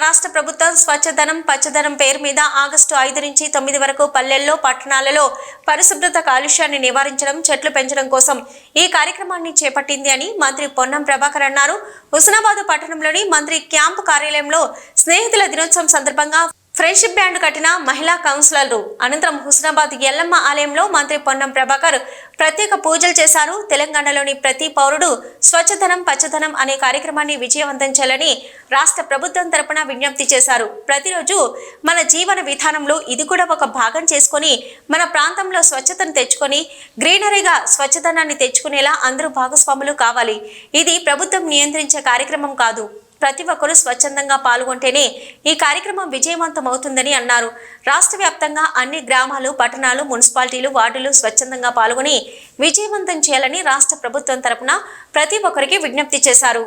రాష్ట్ర ప్రభుత్వం స్వచ్ఛదనం పచ్చదనం పేరు మీద ఆగస్టు 5 నుంచి 9 వరకు పల్లెల్లో పట్టణాలలో పరిశుభ్రత కాలుష్యాన్ని నివారించడం చెట్లు పెంచడం కోసం ఈ కార్యక్రమాన్ని చేపట్టింది అని మంత్రి పొన్నం ప్రభాకర్ అన్నారు. హుస్నాబాద్ పట్టణంలోని మంత్రి క్యాంపు కార్యాలయంలో స్నేహితుల దినోత్సవం సందర్భంగా ఫ్రెండ్షిప్ బ్యాండ్ కట్టిన మహిళా కౌన్సిలర్లు అనంతరం హుస్నాబాద్ ఎల్లమ్మ ఆలయంలో మంత్రి పొన్నం ప్రభాకర్ ప్రత్యేక పూజలు చేశారు. తెలంగాణలోని ప్రతి పౌరుడు స్వచ్ఛదనం పచ్చదనం అనే కార్యక్రమాన్ని విజయవంతం చేయాలని రాష్ట్ర ప్రభుత్వం తరపున విజ్ఞప్తి చేశారు. ప్రతిరోజు మన జీవన విధానంలో ఇది కూడా ఒక భాగం చేసుకొని మన ప్రాంతంలో స్వచ్ఛతను తెచ్చుకొని గ్రీనరీగా స్వచ్ఛదనాన్ని తెచ్చుకునేలా అందరూ భాగస్వాములు కావాలి. ఇది ప్రభుత్వం నియంత్రించే కార్యక్రమం కాదు. ప్రతి ఒక్కరూ స్వచ్ఛందంగా పాల్గొంటేనే ఈ కార్యక్రమం విజయవంతం అవుతుందని అన్నారు. రాష్ట్ర వ్యాప్తంగా అన్ని గ్రామాలు పట్టణాలు మున్సిపాలిటీలు వార్డులు స్వచ్ఛందంగా పాల్గొని విజయవంతం చేయాలని రాష్ట్ర ప్రభుత్వం తరపున ప్రతి ఒక్కరికి విజ్ఞప్తి చేశారు.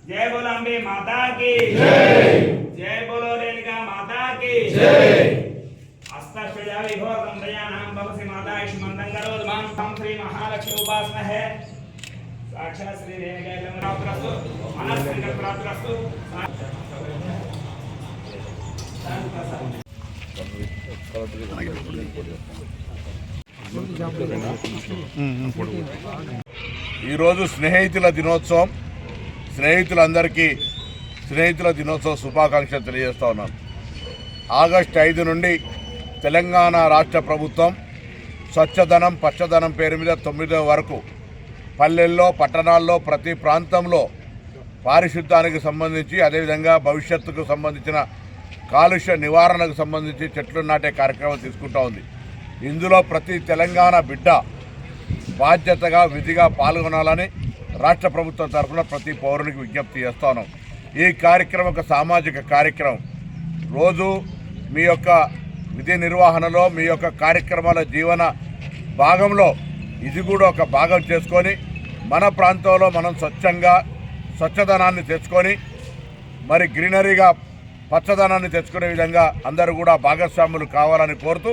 जय बोलो अम्बे माता की जय, जय बोलो रेणुका माता की जय। हस्तश्रया विभोगं दयानां भवसि माता इष्मन्तं करोद्मां तं श्री महालक्ष्मी उपासना है साक्षात् श्री रेणुका प्राप्तस्तु मनस्संकल्प प्राप्तस्तु। ఈ రోజు స్నేహితుల దినోత్సవం స్నేహితులందరికీ స్నేహితుల దినోత్సవ శుభాకాంక్షలు తెలియజేస్తా ఉన్నాను. ఆగస్టు 5 నుండి తెలంగాణ రాష్ట్ర ప్రభుత్వం స్వచ్ఛదనం పచ్చదనం పేరు మీద 9 వరకు పల్లెల్లో పట్టణాల్లో ప్రతి ప్రాంతంలో పారిశుద్ధ్యానికి సంబంధించి అదేవిధంగా భవిష్యత్తుకు సంబంధించిన కాలుష్య నివారణకు సంబంధించి చెట్లు నాటే కార్యక్రమం తీసుకుంటూ ఉంది. ఇందులో ప్రతి తెలంగాణ బిడ్డ బాధ్యతగా విధిగా పాల్గొనాలని రాష్ట్ర ప్రభుత్వం తరఫున ప్రతి పౌరునికి విజ్ఞప్తి చేస్తాను. ఈ కార్యక్రమం ఒక సామాజిక కార్యక్రమం. రోజు మీ యొక్క విధి నిర్వహణలో మీ యొక్క కార్యక్రమాల జీవన భాగంలో ఇది కూడా ఒక భాగం చేసుకొని మన ప్రాంతంలో మనం స్వచ్ఛదనాన్ని తెచ్చుకొని మరి గ్రీనరీగా పచ్చదనాన్ని తెచ్చుకునే విధంగా అందరూ కూడా భాగస్వాములు కావాలని కోరుతూ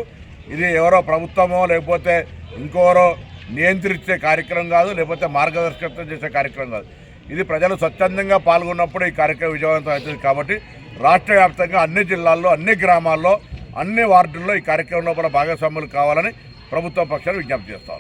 ఇది ఎవరో ప్రభుత్వమో లేకపోతే ఇంకెవరో నియంత్రించే కార్యక్రమం కాదు, లేకపోతే మార్గదర్శకత్వం చేసే కార్యక్రమం కాదు. ఇది ప్రజలు స్వచ్ఛందంగా పాల్గొన్నప్పుడు ఈ కార్యక్రమం విజయవంతం అవుతుంది. కాబట్టి రాష్ట్ర వ్యాప్తంగా అన్ని జిల్లాల్లో అన్ని గ్రామాల్లో అన్ని వార్డుల్లో ఈ కార్యక్రమంలో కూడా భాగస్వాములు కావాలని ప్రభుత్వ పక్షాలు విజ్ఞప్తి చేస్తాం.